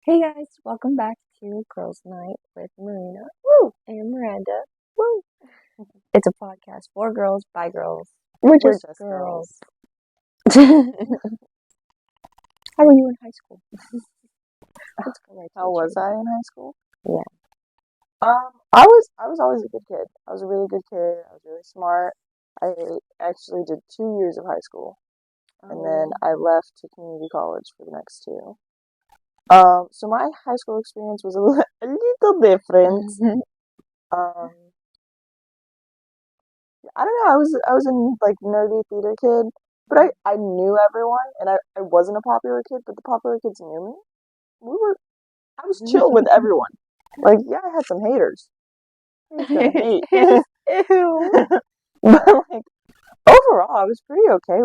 Hey guys, welcome back to Girls Night with Marina, woo, and Miranda, woo. It's a podcast for girls by girls. We're just girls. How were you in high school? Let's go right to How the was chase. I in high school? Yeah. I was always a good kid. I was a really good kid. I was really smart. I actually did 2 years of high school, and then I left to community college for the next two. So my high school experience was a little different. Um, I don't know. I was in like nerdy theater kid, but I knew everyone, and I wasn't a popular kid, but the popular kids knew me. I was chill with everyone. Like, yeah, I had some haters. Who's gonna hate? Ew. But like overall, I was pretty okay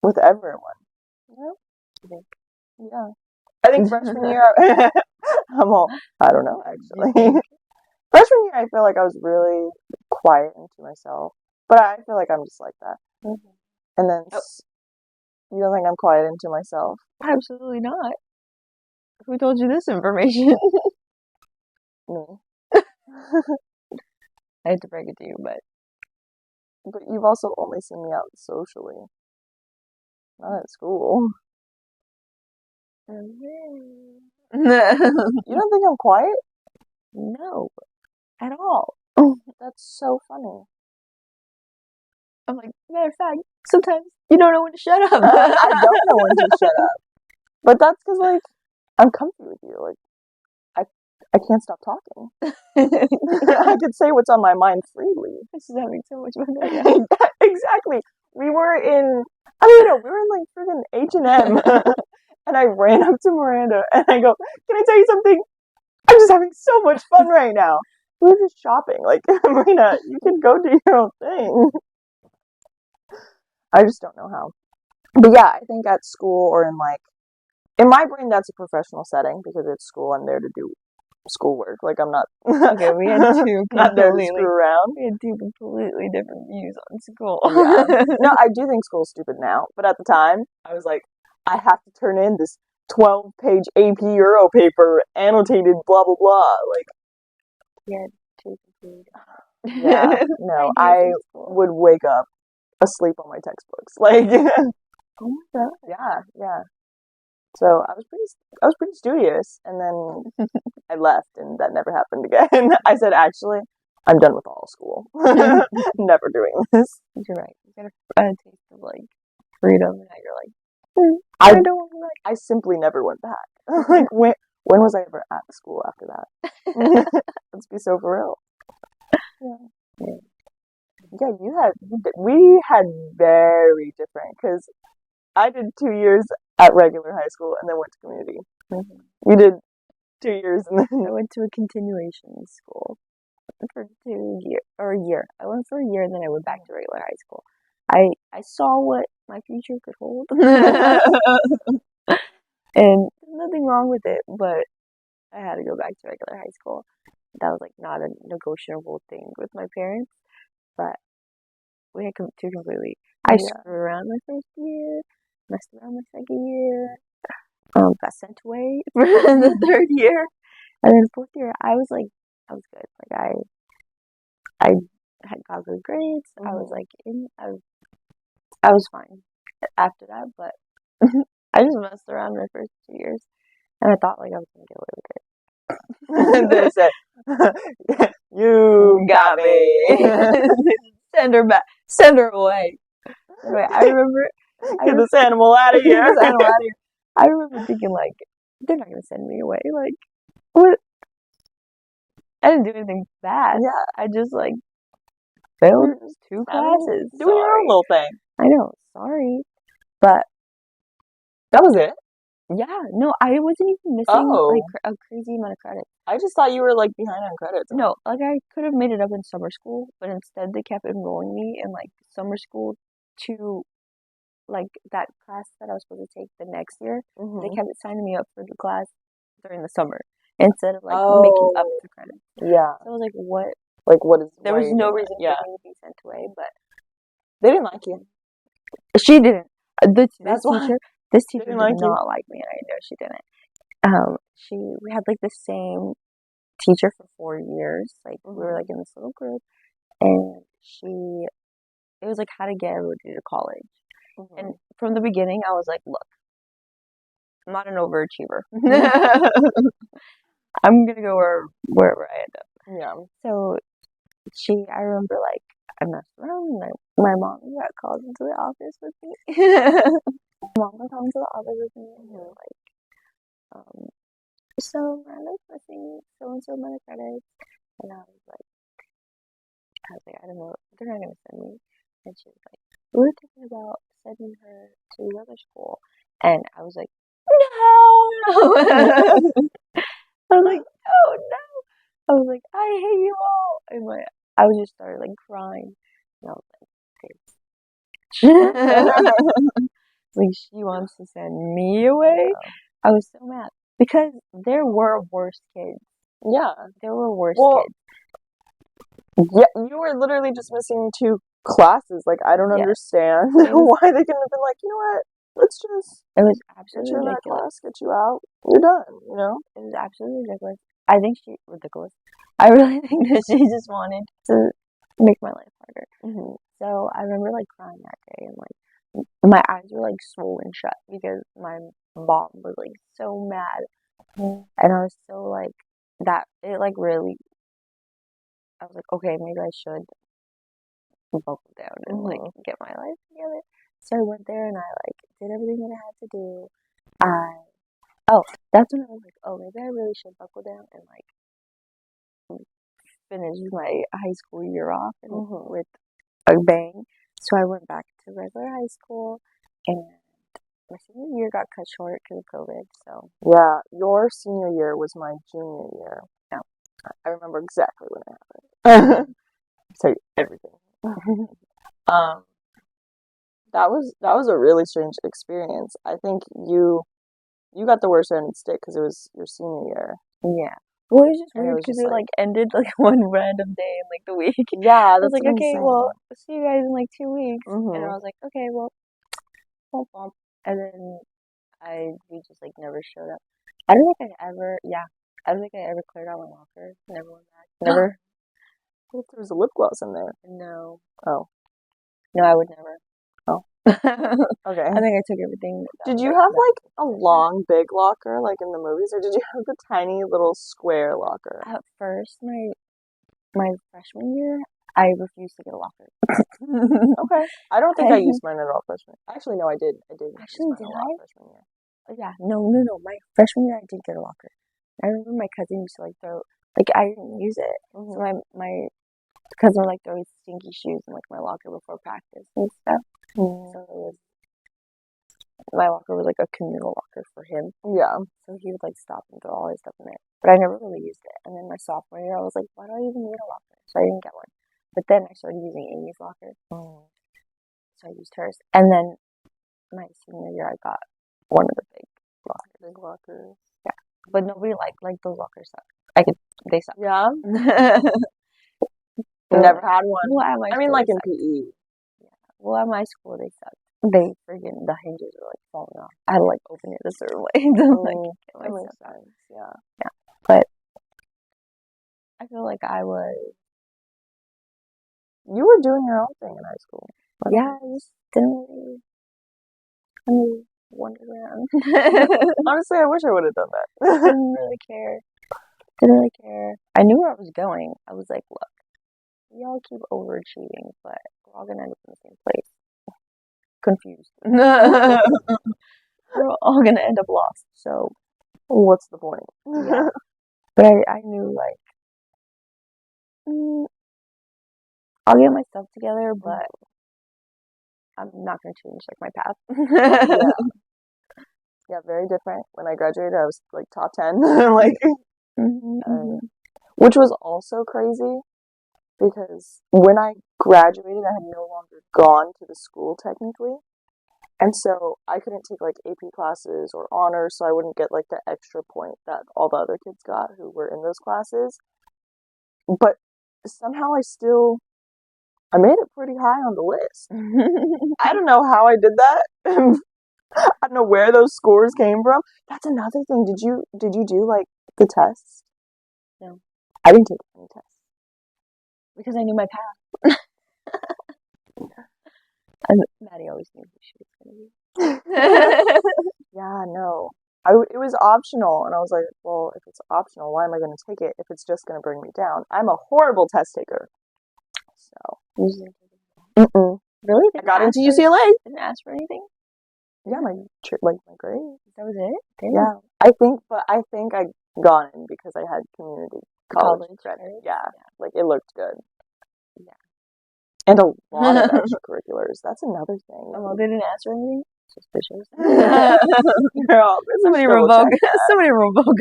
with everyone. Yeah, yeah. I think freshman year, I don't know actually. Freshman year, I feel like I was really quiet and to myself, but I feel like I'm just like that. And then you don't think I'm quiet and to myself? Absolutely not. Who told you this information? Me. I had to break it to you, but But you've also only seen me out socially, not at school. You don't think I'm quiet? no, at all. That's so funny. I'm like, matter of fact, sometimes you don't know when to shut up. I don't know when to shut up. But that's because, like, I'm comfy with you. Like, I can't stop talking. I could say what's on my mind freely. This is having so much fun right now. Exactly. We were in, I don't know, we were in like friggin' H&M. And I ran up to Miranda and I go, "Can I tell you something? I'm just having so much fun right now." We were just shopping. Like, Marina, you can go do your own thing. I just don't know how. But yeah, I think at school or in my brain, that's a professional setting because it's school. I'm there to do schoolwork. Like, I'm not. Okay, we had two not there to completely, screw around. we had two completely different views on school. Yeah. No, I do think school's stupid now, but at the time, I was like, I have to turn in this 12-page AP Euro paper, annotated, blah blah blah. Like, Yeah, two complete. yeah, no, I Ideas of school. would wake up asleep on my textbooks. Like, Oh my god. yeah. So I was pretty studious, and then I left, and that never happened again. I said, actually, I'm done with all school. Never doing this. You're right. You got a taste of like freedom, and now you're like, I don't want to like. I simply never went back. Like, when was I ever at school after that? Let's be so for real. Yeah, we had very different, because I did 2 years at regular high school and then went to community. We did 2 years and then I went to a continuation school for 2 years or a year. I went for a year, and then I went back to regular high school. I saw what my future could hold, and there's nothing wrong with it, but I had to go back to regular high school. That was like not a negotiable thing with my parents, but we had two completely. I Yeah. screwed around my first year, messed around my second year, got sent away for the third year, and then fourth year I was good. Like I had got good grades. I was like I was fine after that, but I just messed around my first 2 years, and I thought like I was gonna get away with it. They said, "You got me." Send her back. Send her away. Anyway, I remember. Get this animal out of Get here. this animal out of here. I remember thinking like, they're not gonna send me away. Like, what? I didn't do anything bad. Yeah, I just like failed you're just 2 having- classes. doing your own Sorry. little thing. I know. Sorry, but That was it. yeah, no, I wasn't even missing like a crazy amount of credit. I just thought you were like behind on credits. No, like I could have made it up in summer school, but instead they kept enrolling me in like summer school to like that class that I was supposed to take the next year. They kept signing me up for the class during the summer instead of like making up the credits. Yeah. So I was like, what? Like, what is? There was no reason Yeah. for me to be sent away, but They didn't like you. she didn't. This That's why. teacher, this teacher Didn't did like you. not like me, and I know she didn't. we had like the same teacher for 4 years. Like we were like in this little group, and it was like how to get everybody to college. And from the beginning, I was like, look, I'm not an overachiever. I'm gonna go wherever I end up. Yeah. So I remember like I messed around, and my mom got called into the office with me. Mom got called into the office with me, and they were like, so Miranda's missing so and so amount of credits, and I was like, I don't know, they're not gonna send me. And she was like, we were thinking about sending her to the other school, and I was like, no. I was like, oh no. I was like, I hate you all. And I was just started like crying. And I was like, like she wants to send me away. I was so mad because there were worse kids. Yeah, there were worse kids. Yeah, you were literally just missing 2 classes. Like, I don't understand why they couldn't have been like, you know what? Let's just It was get absolutely you in that ridiculous. class, get you out, you're done. You know, It was absolutely ridiculous. I think ridiculous. I really think that she just wanted to make my life harder. So I remember like crying that day, and like my eyes were like swollen shut because my mom was like so mad, and I was so like that. It like really, I was like, okay, maybe I should buckle down and like get my life together. So I went there and I like did everything that I had to do. That's when I was like, oh, maybe I really should buckle down and like finish my high school year off and with a bang. So I went back to regular high school, and my senior year got cut short because of COVID. So yeah, your senior year was my junior year. Yeah, I remember exactly when it happened. Tell you everything. That was a really strange experience. I think you got the worst end of the stick because it was your senior year. Yeah. Well, it was just weird because it like ended like one random day in like the week. Yeah, I was like, okay, well, see you guys in like 2 weeks. And I was like, okay, well, bump bump. And then we just like never showed up. I don't think I ever cleared out my locker. Never went back. Never. What if there was a lip gloss in there? No. Oh. No, I would never. Oh. Okay. I think I took everything. Did you have like a long, big locker like in the movies, or did you have the tiny little square locker? At first, my freshman year, I refused to get a locker. Okay. I don't think I used mine at all freshman. Actually, no, I did. Actually, did I? Freshman year. Yeah. No. My freshman year, I did get a locker. I remember my cousin used to like throw, like I didn't use it. So my cousin would like throw his stinky shoes in like my locker before practice and stuff. So my locker was like a communal locker for him. Yeah. So he would like stop and throw all his stuff in there. But I never really used it. And then my sophomore year, I was like, why do I even need a locker? So I didn't get one. But then I started using Amy's locker. So I used hers. And then my senior year, I got one of the big lockers. Yeah. But nobody liked those lockers suck. They suck. Yeah. Never had one. Well, at my I mean, like in PE. Yeah. Well, at my school, they sucked. The hinges were like falling off. I had to like open it a certain way to like get my stuff out. Yeah. Yeah. But I feel like you were doing your own thing in high school. Yeah, I just didn't really wander around. Honestly, I wish I would have done that. Didn't really care. I knew where I was going. I was like, look, y'all keep overachieving, but we're all gonna end up in the same place. Confused. We're all gonna end up lost. So what's the point? Yeah. But I knew like I'll get my stuff together, but I'm not gonna change like my path. Yeah, very different. When I graduated, I was like top 10, like, which was also crazy because when I graduated, I had no longer gone to the school technically, and so I couldn't take like AP classes or honors, so I wouldn't get like the extra point that all the other kids got who were in those classes. But somehow I made it pretty high on the list. I don't know how I did that. I don't know where those scores came from. That's another thing. Did you do like the tests? No. I didn't take any tests. Because I knew my path. And Maddie always knew who she was going to be. Yeah, no. It was optional, and I was like, well, if it's optional, why am I going to take it if it's just going to bring me down? I'm a horrible test taker. So, mm-mm. Really? I got into UCLA. Didn't ask for anything? Yeah, my grade. That was it? Damn. Yeah, I think I got in because I had community college credit. Yeah, like it looked good. Yeah. And a lot of extracurriculars. That's another thing. Oh, they didn't ask for anything? Suspicious. Girl, somebody revoke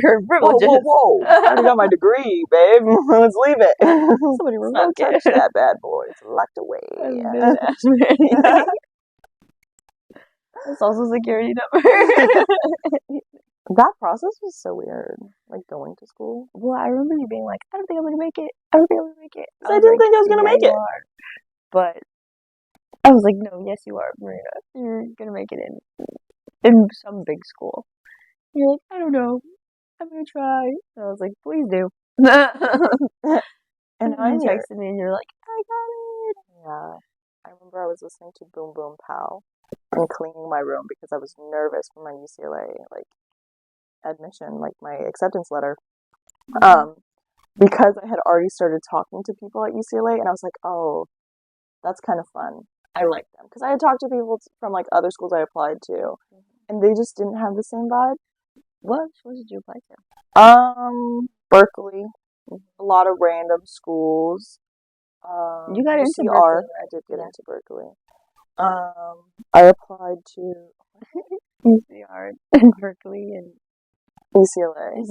her privileges. Whoa. I already got my degree, babe. Let's leave it. Somebody revoke it. Touch that bad boy. It's locked away. They didn't ask for anything. Social security number. That process was so weird. Like going to school. Well, I remember you being like, I don't think I'm gonna make it. I don't think I'm gonna make it. I didn't think I was gonna make it. But I was like, no, yes you are, Marina. You're gonna make it in some big school. You're like, I don't know. I'm gonna try. And I was like, please do. And you texted me and you're like, I got it. Yeah. I remember I was listening to Boom Boom Pow and cleaning my room because I was nervous for my UCLA admission, my acceptance letter. Because I had already started talking to people at UCLA, and I was like, oh, that's kind of fun. I like them because I had talked to people from other schools I applied to, and they just didn't have the same vibe. What did you apply to? Berkeley, a lot of random schools. You got into UCR. Berkeley, I did get into Berkeley. I applied to UCR and Berkeley and UCLA.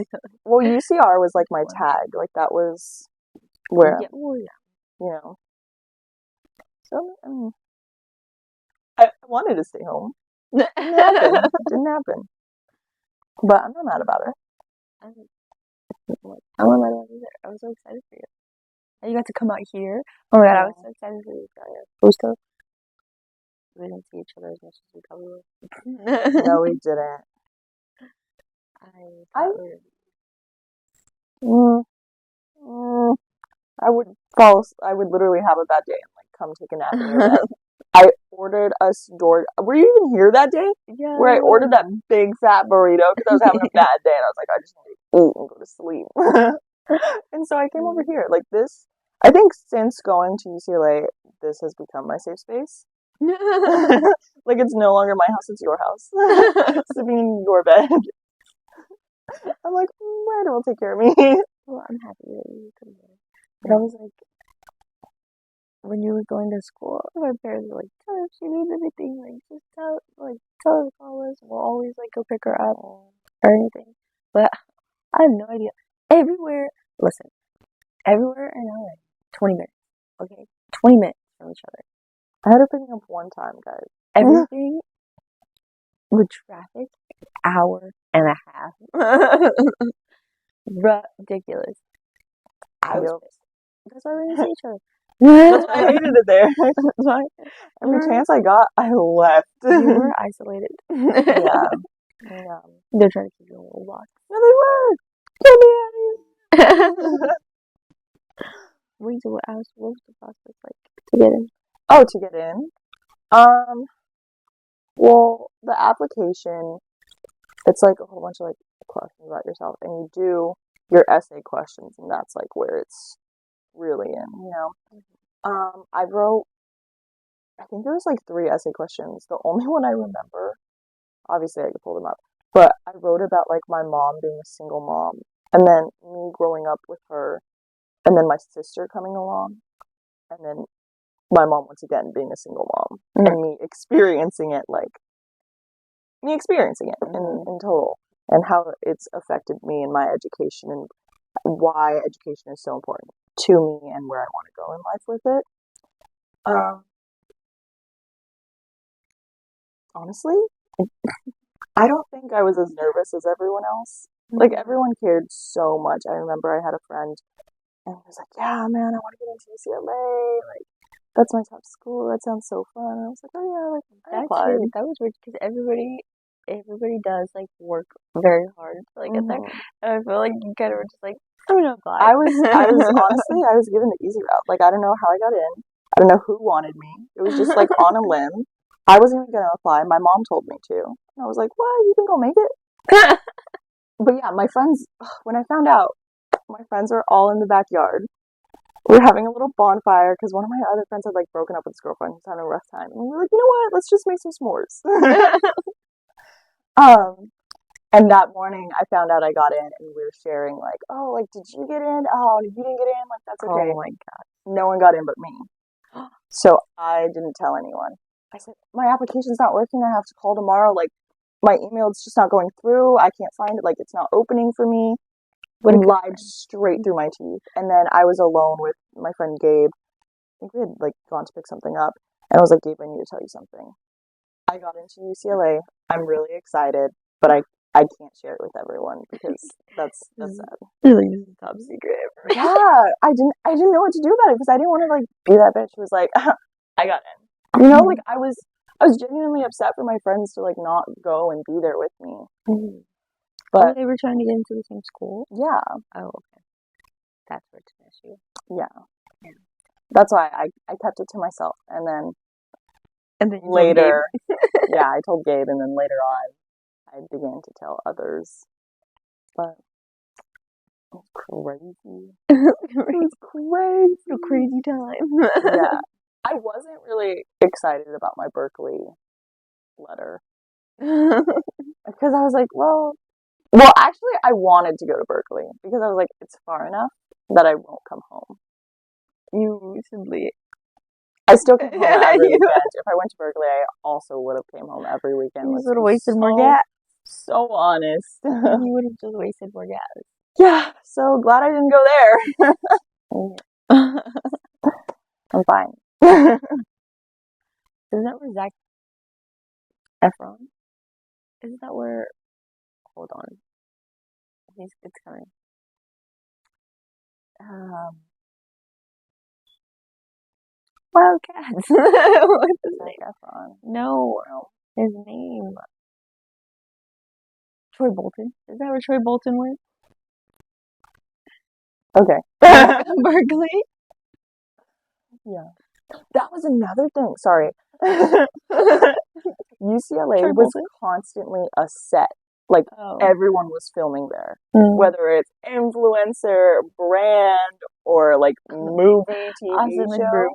Well, UCR was my tag. That was where, So, I mean, I wanted to stay home. Didn't happen. But I'm not mad about it. I'm not mad about it either. I was so excited for you. And you got to come out here. Oh my god, I was so excited for you. Busto. We didn't see each other as much as we probably would. No, we didn't. I would literally have a bad day and come take a nap in your bed. I ordered us Were you even here that day? Yeah. Where I ordered that big fat burrito because I was having a bad day and I was like, I just need to eat and go to sleep. And so I came over here. This, I think since going to UCLA, this has become my safe space. It's no longer my house, it's your house. Sleeping in your bed. I'm like, Miranda will take care of me. Well, I'm happy that you come here. But I was like, when you were going to school, my parents were like, tell her if she needs anything, just tell her to call us. We'll always go pick her up or anything. But I have no idea. Everywhere in LA, 20 minutes. Okay? 20 minutes from each other. I had to pick up one time, guys. Everything with traffic, hour and a half. Ridiculous. I was pissed. That's why we didn't see each other. That's why I hated it there. Every chance I got, I left. You were isolated. Yeah. They're trying to keep you in a little box. No, they were. Get me out of here. Wait, so what was the process like to get in? Oh, to get in? Well, the application, it's a whole bunch of questions about yourself, and you do your essay questions, and that's where it's really in, I wrote, I think there was 3 essay questions. The only one I remember, obviously I could pull them up, but I wrote about my mom being a single mom, and then me growing up with her, and then my sister coming along, and then my mom once again being a single mom, and me experiencing it in total, and how it's affected me in my education, and why education is so important to me and where I want to go in life with it. Honestly, I don't think I was as nervous as everyone else. Everyone cared so much. I remember I had a friend, and he was like, yeah, man, I want to get into UCLA. That's my top school. That sounds so fun. And I was like, oh, yeah, I applied. That was weird because everybody everybody does like work very hard to like get there. Mhm. And I feel like you kind of were just like, oh no, bye. I was honestly, I was given the easy route. Like, I don't know how I got in. I don't know who wanted me. It was just like on a limb. I wasn't even gonna apply. My mom told me to. And I was like, what? You think I'll make it? But yeah, my friends, when I found out, my friends were all in the backyard. We were having a little bonfire because one of my other friends had like broken up with his girlfriend. He was having a rough time. And we were like, you know what? Let's just make some s'mores. And that morning I found out I got in and we were sharing like, oh, like, did you get in? Oh, you didn't get in? Like, that's okay. Oh my god. No one got in but me. So I didn't tell anyone. I said, my application's not working. I have to call tomorrow. Like, my email's just not going through. I can't find it. Like, it's not opening for me. What a good Lied friend. straight through my teeth. And then I was alone with my friend Gabe. I think we had like gone to pick something up. And I was like, Gabe, I need to tell you something. I got into UCLA. I'm really excited, but I can't share it with everyone because that's sad. Like, this is top secret. Yeah, I didn't know what to do about it because I didn't want to like be that bitch who was like, I got in. You know, like I was genuinely upset for my friends to like not go and be there with me. But they were trying to get into the same school. Yeah. Oh, okay. That's where it's an issue. Yeah. That's why I kept it to myself, and then you told later, Gabe. yeah, I told Gabe, and then later on, I began to tell others. But it's crazy. It's crazy. A crazy time. Yeah. I wasn't really excited about my Berkeley letter. Because I was like, well, actually, I wanted to go to Berkeley because I was like, it's far enough that I won't come home. You recently. I still came home every weekend. If I went to Berkeley, I also would have came home every weekend. You would have wasted more gas. So honest. You would have just wasted more gas. Yeah, so glad I didn't go there. I'm fine. Isn't that where Zac Efron? Isn't that where? Hold on. It's coming. Wildcats. What's his name? Efron. No, his name. Troy Bolton. Is that where Troy Bolton went? Okay. Berkeley. Yeah. That was another thing. Sorry. UCLA Troy was Bolton? constantly a set. Like, everyone was filming there. Mm. Whether it's influencer, brand, or like movie, TV show.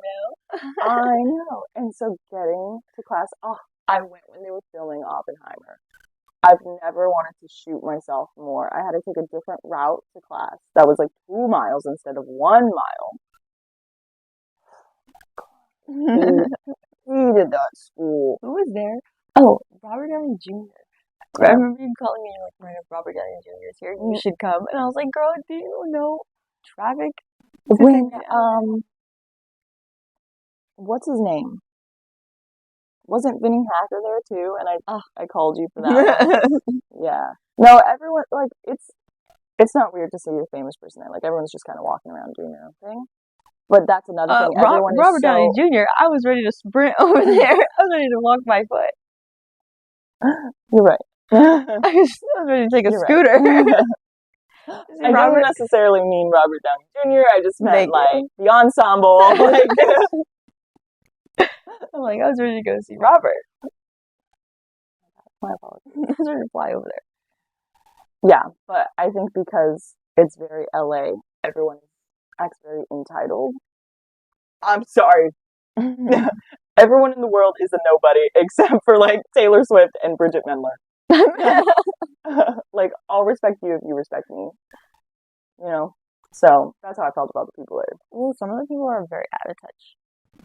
I know. And so getting to class, I went when they were filming Oppenheimer. I've never wanted to shoot myself more. I had to take a different route to class. That was like 2 miles instead of 1 mile. Hated that school. Who was there? Oh, Robert Downey Jr. I remember you calling me like, Miranda, Robert Downey Jr. is here. You should come. And I was like, girl, do you know traffic? When what's his name? Wasn't Vinny Hacker there too? And I called you for that. Yeah. No, everyone like it's not weird to see a famous person there. Like everyone's just kind of walking around doing their own thing. But that's another thing. Robert Downey Jr. I was ready to sprint over there. I was ready to walk by foot. You're right. I was ready to take a scooter. Right. I don't necessarily mean Robert Downey Jr. I just meant like the ensemble. Like, I'm like, I was ready to go see Robert. My apologies. I was ready to fly over there. Yeah, but I think because it's very LA, everyone acts very entitled. I'm sorry. Everyone in the world is a nobody except for like Taylor Swift and Bridget Mendler. Like, I'll respect you if you respect me. You know? So, that's how I felt about the people there. Well, some of the people are very out of touch.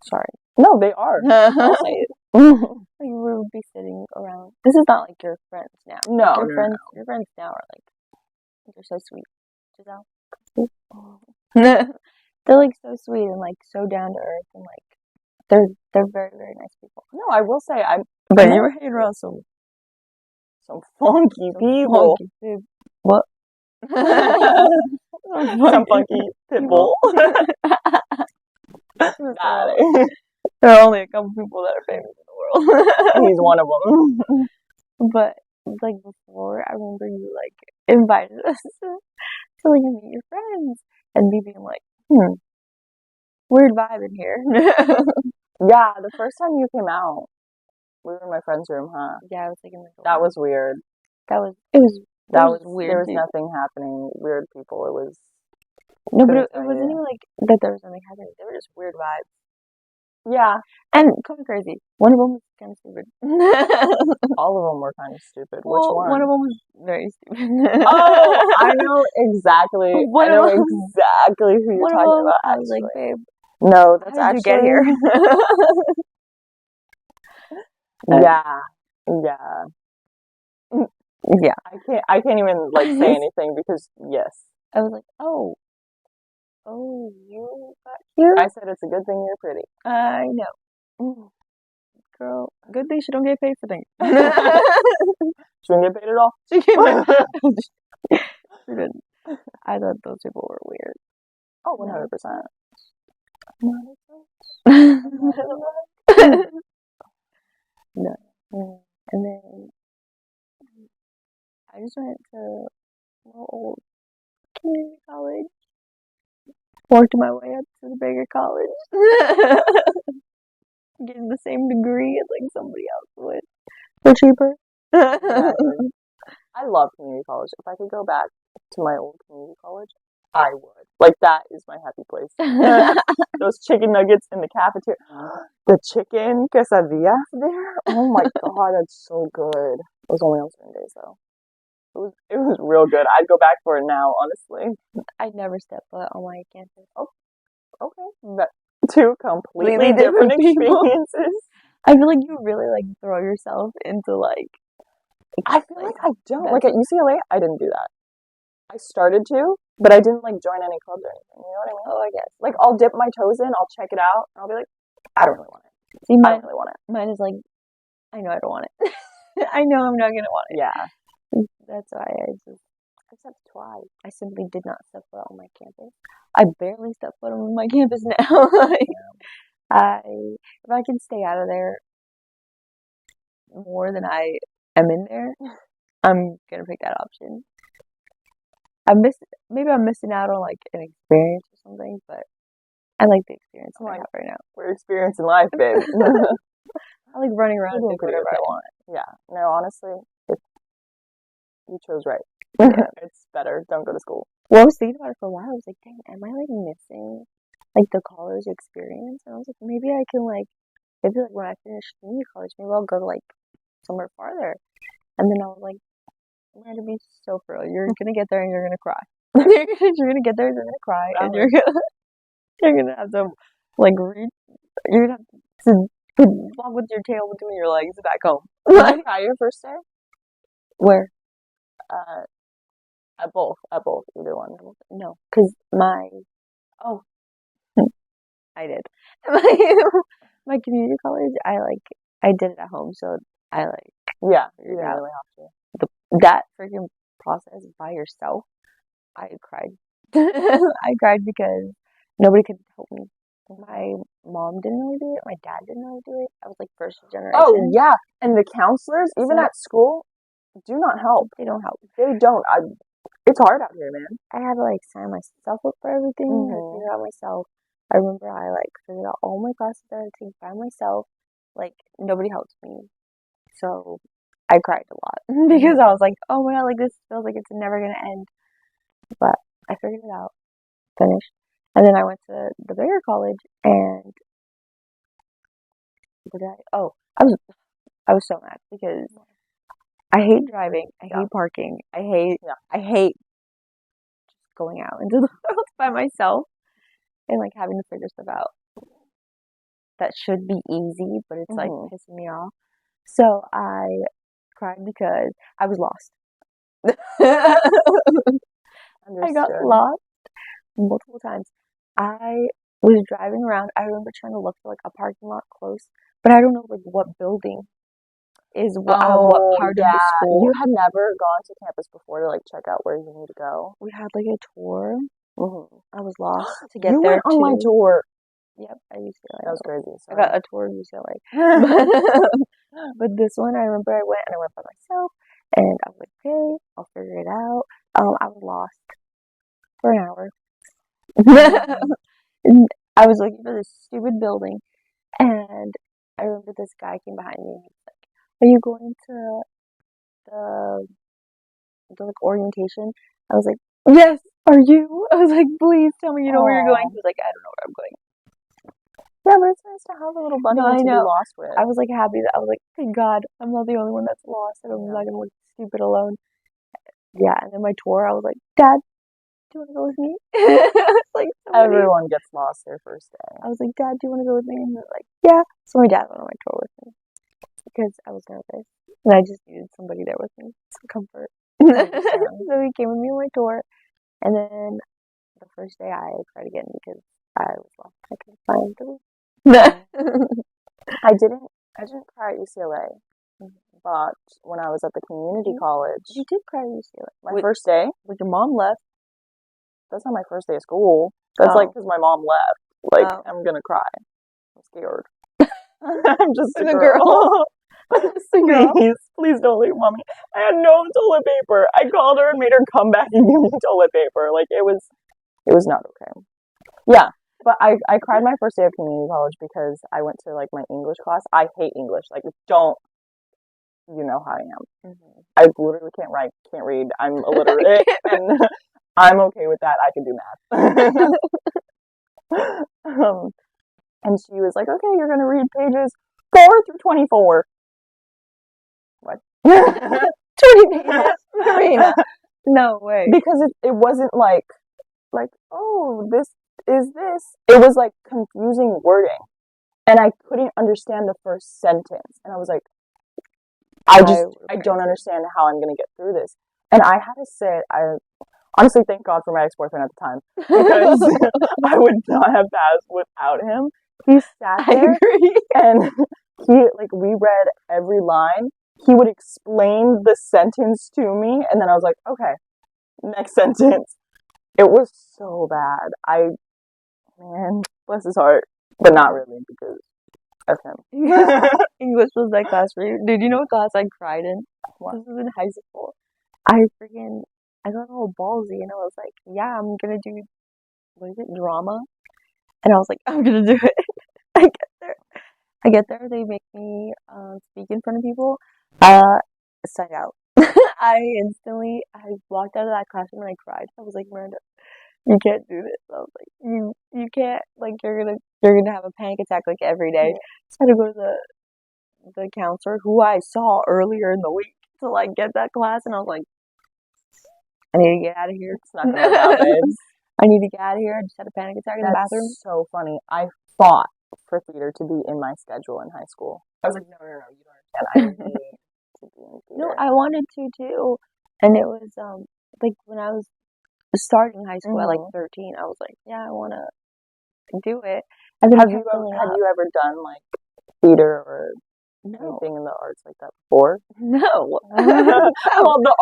Sorry. No, they are. I'll say it. Like, we would be sitting around. This is not like your friends now. No, like your friends now are like, they're so sweet. Giselle? They're like so sweet and like so down to earth and like they're very, very nice people. No, I will say But you were hanging around some funky people. What? Some funky pitbull. There are only a couple people that are famous in the world. He's one of them. But like before, I remember you like invited us to like meet your friends, and me being like, weird vibe in here. Yeah, the first time you came out, we were in my friend's room, huh? Yeah, I was like in the door. That was weird. It was weird. There was dude. nothing happening. Weird people. It was. No, but couldn't it tell wasn't you. even like that there was something happening. They were just weird vibes. Yeah, And kind of crazy. One of them was kind of stupid. all of them were kind of stupid. Well, Which one? one of them was very stupid. Oh, I know exactly. One I of know them- exactly who you're One of talking them, about. I was like, Actually, babe, no, that's how did you get actually. here? Yeah, yeah. Yeah. I can't even like say anything because yes. I was like, oh, you got here? I said it's a good thing you're pretty. I know. Girl, good thing she don't get paid for things. She didn't get paid at all. She didn't. I thought those people were weird. Oh, 100%. No. And then I just went to a little old community college. Worked my way up to the bigger college. Getting the same degree as like somebody else would. For cheaper. Exactly. I love community college. If I could go back to my old community college, I would. Like that is my happy place. Those chicken nuggets in the cafeteria. The chicken quesadilla there. Oh my god, that's so good. It was only on certain days though. It was real good. I'd go back for it now, honestly. I'd never step foot on my campus. Oh, okay. But two completely Completely different different people. experiences. I feel like you really like throw yourself into like. I feel like I don't. that's- Like at UCLA, I didn't do that. I started to, but I didn't like join any clubs or anything. You know what I mean? Oh, I guess. Like I'll dip my toes in, I'll check it out, and I'll be like, I don't really want it. See, I mine, don't really want it. mine is like, I know I don't want it. I know I'm not gonna want it. Yeah. That's why I stepped twice. I simply did not step foot on my campus. I barely step foot on my campus now. Like, if I can stay out of there more than I am in there, I'm gonna pick that option. Maybe I'm missing out on like an experience or something, but I like the experience that I have right now. We're experiencing life, babe. I like running around and You're doing doing whatever I okay. want. Yeah. No, honestly, you chose right. It's better. Don't go to school. Well, I was thinking about it for a while. I was like, dang, am I like missing like the college experience? And I was like, maybe I can like when I finish community college, maybe I'll go to like somewhere farther. And then I was like, Miranda, be so for real. You're gonna get there and you're gonna cry. You're gonna get there and you're gonna cry, and you're gonna have to like you're gonna have to walk with your tail between your legs back home. Did you cry your first day? Where? At both, either one. No, because I did. My community college, I did it at home, so I like Yeah, you figured didn't out really have to. that freaking process by yourself. I cried. I cried because nobody could help me. My mom didn't really do it. My dad didn't really do it. I was like first generation. Oh yeah, and the counselors, even So- at school, do not help. They don't help. They don't. It's hard out here, man. I had to like sign myself up for everything. I had to figure out myself. I remember I like figured out all my classes that I had to take by myself. Like nobody helped me. So I cried a lot because I was like, oh my god, like this feels like it's never gonna end. But I figured it out, finished, and then I went to the bigger college and I was so mad because I hate driving, I hate parking, I hate just going out into the world by myself and like having to figure stuff out. That should be easy, but it's like pissing me off. So I cried because I was lost. I got lost multiple times. I was driving around. I remember trying to look for like a parking lot close, but I don't know like what building is what part of the school. You had never gone to campus before to like check out where you need to go. We had like a tour. I was lost to You get there. went on my tour. Yep, at UCLA. That was crazy. I got a tour of UCLA. But this one, I remember I went by myself, And I was like, okay, I'll figure it out. I was lost for an hour. And I was looking for this stupid building, and I remember this guy came behind me and he was like, "Are you going to the like orientation?" I was like, "Yes, are you?" I was like, "Please tell me you know where you're going." Aw. He was like, "I don't know where I'm going." Yeah, but it's nice to have a little buddy No, I to be know. lost with. I was like happy that I was like, thank God, I'm not the only one that's lost, and I'm Yeah. not gonna look stupid alone. Yeah, and then my tour, I was like, Dad, do you want to go with me? Like somebody. Everyone gets lost their first day. I was like, Dad, do you want to go with me? And he was like, yeah. So my dad went on my tour with me because I was nervous and I just needed somebody there with me, some comfort. So he came with me on my tour, and then the first day I cried again because I was lost. I couldn't find the I didn't cry at UCLA, but when I was at the community college, You did cry at UCLA. my first day, When your mom left. that's not my first day of school. That's like because my mom left. Like, Oh. I'm gonna cry. I'm scared. I'm just a The girl. girl. Please don't leave mommy. I had no toilet paper. I called her and made her come back and give me toilet paper. Like, it was not okay. Yeah. But I cried my first day of community college because I went to like my English class. I hate English. Like, don't, you know how I am. I literally can't write, can't read. I'm illiterate, and I'm okay with that. I can do math. And she was like, "Okay, you're gonna read pages 4 through 24." What? 20 pages, Marina. No way. Because it wasn't like oh, this is this. It was like confusing wording, and I couldn't understand the first sentence, and I was like, I don't understand how I'm gonna get through this. And I had to sit. I honestly thank God for my ex-boyfriend at the time because I would not have passed without him. He sat there and we read every line. He would explain the sentence to me, and then I was like, okay, next sentence. It was so bad. Man, bless his heart, but not really because of him. English was that class for you? Dude, you know what class I cried in? What? This was in high school. I got all ballsy and I was like, yeah, I'm gonna do, what is it, drama? And I was like, I'm gonna do it. I get there, they make me speak in front of people. Sign out. I walked out of that classroom and I cried. I was like, Miranda, you can't do this. I was like, you can't, like, you're gonna have a panic attack like every day. So I had to go to the counselor who I saw earlier in the week to like get that class, and I was like, I need to get out of here. It's not gonna happen. I need to get out of here. I just had a panic attack in the bathroom. That's so funny. I fought for theater to be in my schedule in high school. I was like, no, you don't understand. I need to be in theater. No, I wanted to too, and it was like when I was starting high school at like 13, I was like, yeah, I want to do it. And then have you ever done like theater or anything in the arts like that before? No. Well, the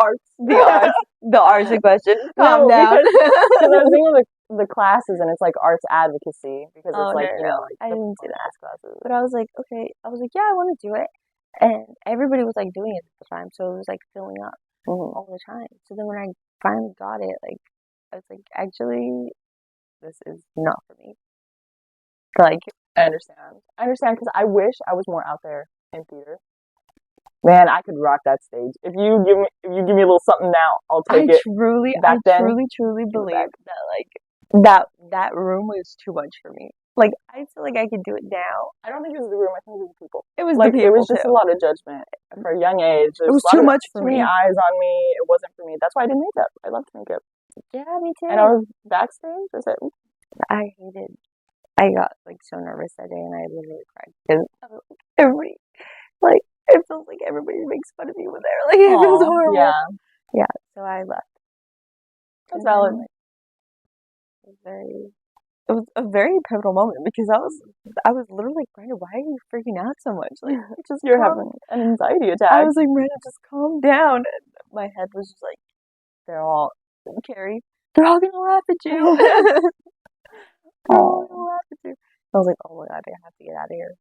arts in question. Calm down. Because I was thinking of the classes, and it's like arts advocacy because it's like I didn't do that classes. But I was like, okay, yeah, I want to do it, and everybody was like doing it at the time, so it was like filling up all the time. So then when I finally got it, like I was like, actually, this is not for me. Like, I understand because I wish I was more out there in theater. Man, I could rock that stage. If you give me a little something now, I'll take it. I truly believe that like that room was too much for me. Like, I feel like I could do it now. I don't think it was the room. I think it was the people. It was like it was just a lot of judgment for a young age. It was too much for me. Too many eyes on me. It wasn't for me. That's why I did makeup. I loved makeup. Yeah, me too. And I was backstage. I hated. I got like so nervous that day, and I literally cried because everybody, like, it feels like everybody makes fun of me when they're like, it feels horrible. Yeah. So I left. That's valid. It was a very pivotal moment because I was literally like, Miranda, why are you freaking out so much? Like, you're having an anxiety attack. I was like, Miranda, just calm down. And my head was just like, Carrie, they're all gonna laugh at you. They're all gonna laugh at you. I was like, oh my God, I have to get out of here.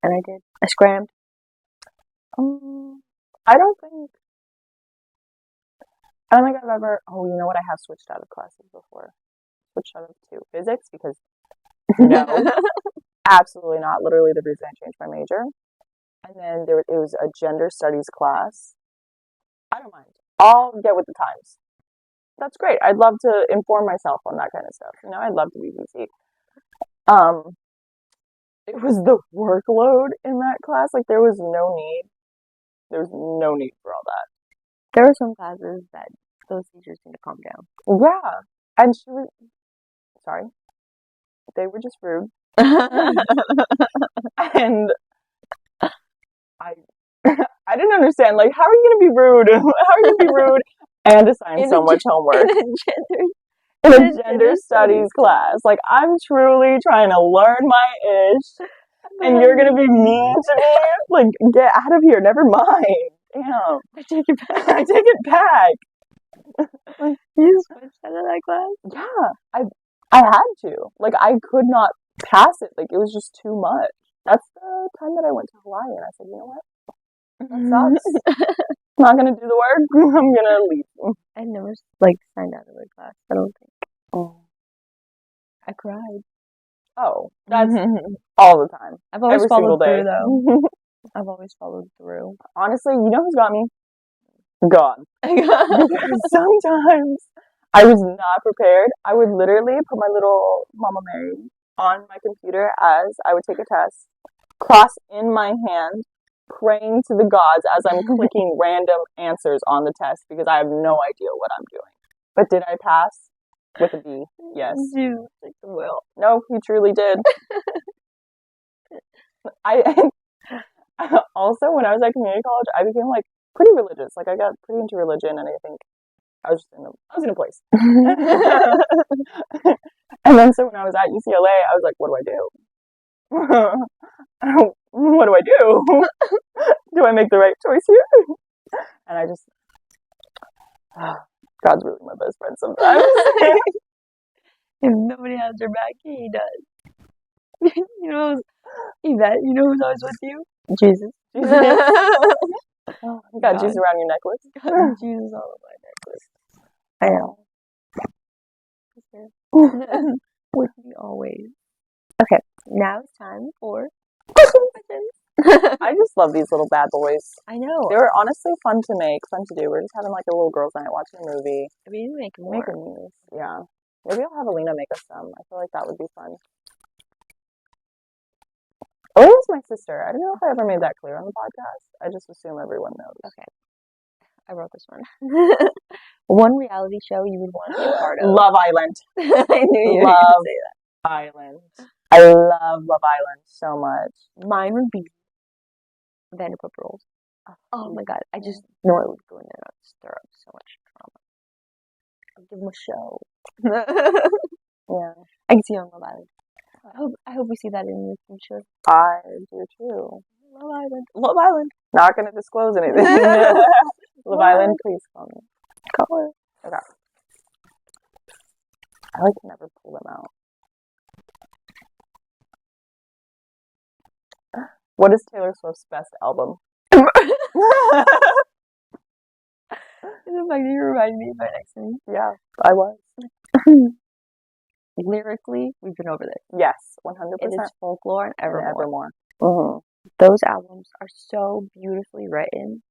And I did. I scrammed. I don't think I've ever. Oh, you know what? I have switched out of classes before. Switched out of two physics because no, absolutely not. Literally the reason I changed my major. And then it was a gender studies class. I don't mind. I'll get with the times. That's great. I'd love to inform myself on that kind of stuff. I'd love to be busy. Um, it was the workload in that class. Like there was no need. There was no need for all that. There are some classes that those teachers need to calm down. Yeah. And she was sorry. They were just rude. And I I didn't understand. Like, how are you gonna be rude? How are you gonna be rude and assign so much homework in a gender studies class? Like, I'm truly trying to learn my ish, and you're gonna be mean to me? Like, get out of here. Never mind. Damn. I take it back. I take it back. You switched out of that class? Yeah, I had to. Like, I could not pass it. Like, it was just too much. That's the time that I went to Hawaii, and I said, you know what? That sucks. I'm not gonna do the work. I'm gonna leave. I never signed out of the class. I don't think. Oh, I cried. oh, that's all the time. I've always Every followed single day. through though. I've always followed through. Honestly, you know who's got me? God. Because sometimes I was not prepared. I would literally put my little Mama Mary on my computer as I would take a test, cross in my hand, praying to the gods as I'm clicking random answers on the test because I have no idea what I'm doing. But did I pass? With a B. Yes. You take the will. No, he truly did. I also, when I was at community college, I became like pretty religious. Like I got pretty into religion, and I think I was in a place. And then so when I was at UCLA, I was like, what do I do? What do I do? Do I make the right choice here? And I just, God's really my best friend sometimes. If nobody has your back, he does. You know, Yvette, you know who's always with you? Jesus. You got God. juice around your necklace. Jesus all over my necklace. I know. With me always. Okay, now it's time for questions. I just love these little bad boys. I know. They were honestly fun to make, fun to do. We're just having like a little girls' night watching a movie. We need to make more. Making these. Yeah. Maybe I'll have Alina make us some. I feel like that would be fun. Alina's my sister. I don't know if I ever made that clear on the podcast. I just assume everyone knows. Okay. I wrote this one. One reality show you would want to be a part of. Love Island. I knew you were Love going to say that. Island. I love Love Island so much. Mine would be Vanderpump Rules. Oh my god, I just know I would go in there and stir up so much drama. I'd give them a show. Yeah. I can see you on Love Island. I hope we see that in the future. I do too. Love Island. Love Island. Not gonna disclose anything. Love Island, please call me. Call her. Okay. I like to never pull them out. What is Taylor Swift's best album? The fact that you reminded me of my next name. Yeah, I was. Lyrically, we've been over this. Yes, 100%. It is Folklore and Evermore. Mm-hmm. Those albums are so beautifully written.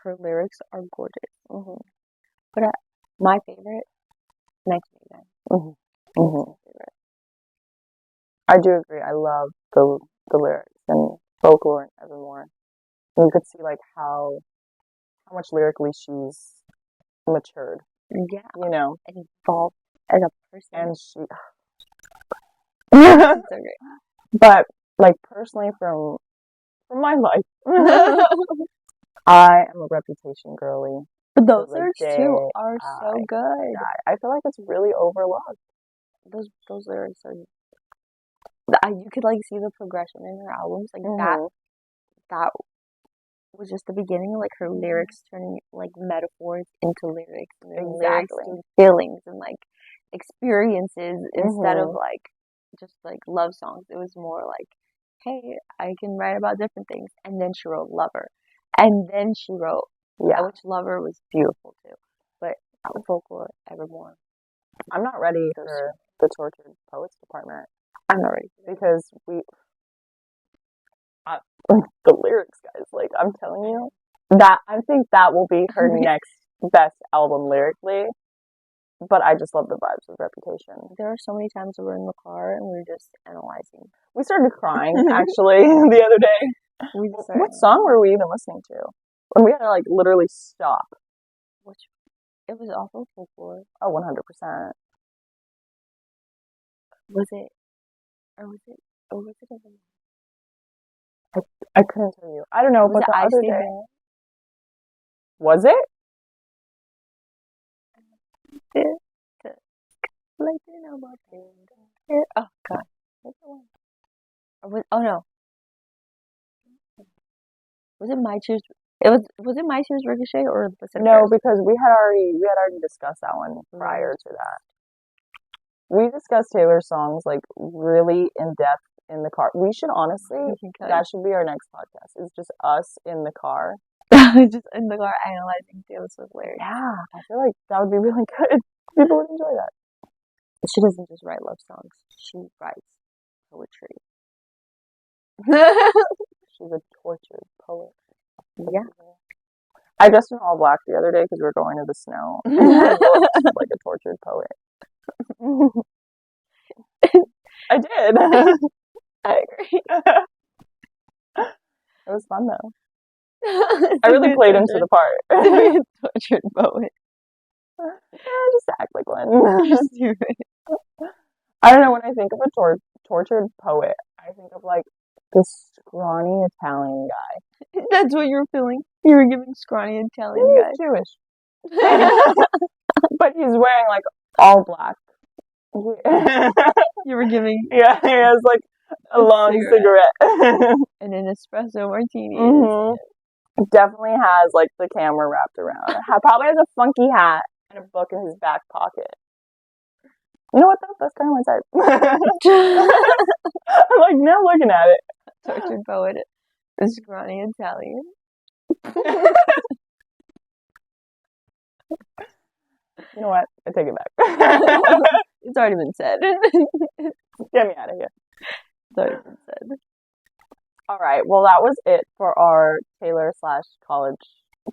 Her lyrics are gorgeous. Mm-hmm. But my favorite, 1989. Mm-hmm. That's my favorite. I do agree. I love the lyrics and Folklore and Evermore. And you could see like how much lyrically she's matured. Yeah. You know, And evolved as a person. and she. It's so great. But like personally, from my life, I am a Reputation girly. But those the lyrics day too are so good. I feel like it's really overlooked. Those lyrics are. You could like see the progression in her albums, like that was just the beginning of like her lyrics turning like metaphors into lyrics, and then lyrics into feelings and like experiences instead of like just like love songs. It was more like, hey, I can write about different things. And then she wrote Lover, And then she wrote, Yeah. which Lover was beautiful too. But Folklore, Evermore. I'm not ready for the Tortured Poets department I'm not ready. because like the lyrics, guys. Like I'm telling you, that I think that will be her next best album lyrically. But I just love the vibes of Reputation. There are so many times that we're in the car and we're just analyzing. We started crying actually the other day. What song were we even listening to? When we had to like literally stop. It was awful Folklore. Oh, 100%. Was it? Or was it? Or was it? I couldn't tell you. I don't know. Was But it the I other Stay day, There? was it? Oh god. Oh no. Was it My Tears? Was it My Tears Ricochet or Pacific No, Rim? because we had already discussed that one prior to that. We discussed Taylor's songs like really in depth in the car. We should honestly, that should be our next podcast. It's just us in the car. Just in the car analyzing Taylor Swift lyrics. Yeah, I feel like that would be really good. People would enjoy that. She doesn't just write love songs. She writes poetry. She's a tortured poet. Yeah. I dressed in all black the other day because we were going to the snow. And I looked like a tortured poet. I did. I agree. It was fun though. I really played into the part. Tortured poet. Yeah, just act like one. Stupid. I don't know, when I think of a tortured poet, I think of like this scrawny Italian guy. That's what you were feeling. You were giving scrawny Italian guy. He's Jewish. But he's wearing like all black. You were giving. Yeah, he has like a long cigarette. And an espresso martini. Mm-hmm. Definitely has like the camera wrapped around. Probably has a funky hat and a book in his back pocket. You know what though? That's kind of my type. I'm like now looking at it. Tortured poet. A scrawny Italian. You know what? I take it back. It's already been said. Get me out of here. It's already been said. All right. Well, that was it for our Taylor/college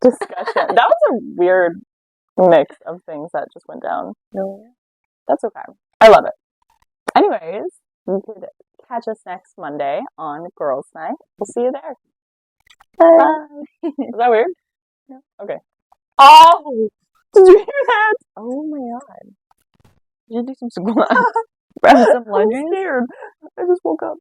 discussion. That was a weird mix of things that just went down. No. That's okay. I love it. Anyways, you could catch us next Monday on Girls' Night. We'll see you there. Bye. Is that weird? No. Okay. Oh! Did you hear that? Oh my god. You should do some squats. Grab some lunges. I'm scared. I just woke up.